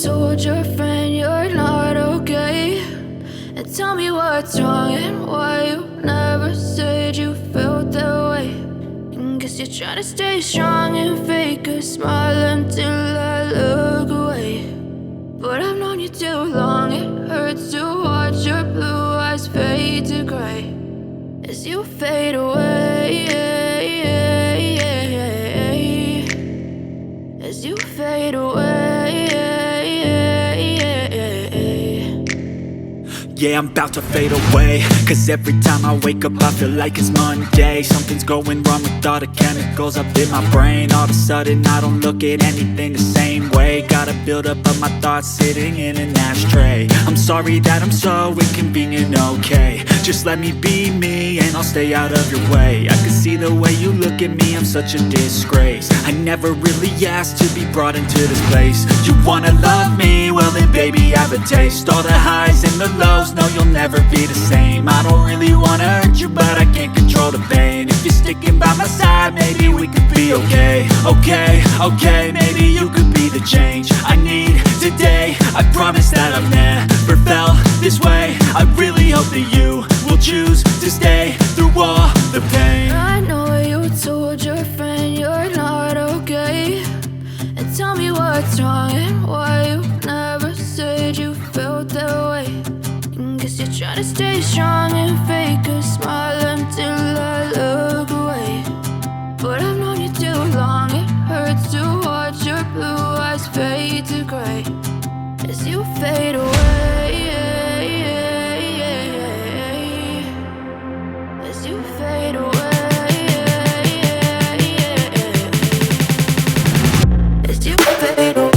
told your friend you're not okay? And tell me what's wrong and why you never said you felt that way. And guess you're trying to stay strong and fake a smile until I look away. But I've known you too long, it hurts to watch your blue eyes fade to gray as you fade away, as you fade away. Yeah, I'm about to fade away, cause every time I wake up I feel like it's Monday. Something's going wrong with all the chemicals up in my brain. All of a sudden I don't look at anything the same way. Got a buildup of my thoughts sitting in an ashtray. I'm sorry that I'm so inconvenient, okay? Just let me be me and I'll stay out of your way. I can see the way you look at me, I'm such a disgrace. I never really asked to be brought into this place. You wanna love me? Well then baby, have a taste. All the highs and the lows, no, you'll never be the same. I don't really wanna hurt you, but I can't control the pain. If you're sticking by my side, maybe we could be okay. Okay, maybe you could be the change I need today. I promise that I've never felt this way. I really hope that you will choose to stay through all the pain. I know you told your friend you're not okay. And tell me what's wrong and why you never said you felt that way. Guess you're trying to stay strong and fake a smile until I look away. But I've known you too long, it hurts to watch your blue eyes fade to gray as you fade away, as you fade away, as you fade away.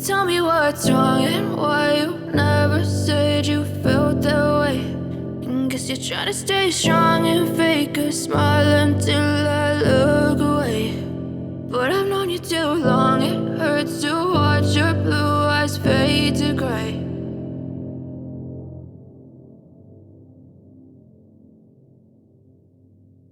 Tell me what's wrong and why you never said you felt that way. And guess you're trying to stay strong and fake a smile until I look away. But I've known you too long, it hurts to watch your blue eyes fade to gray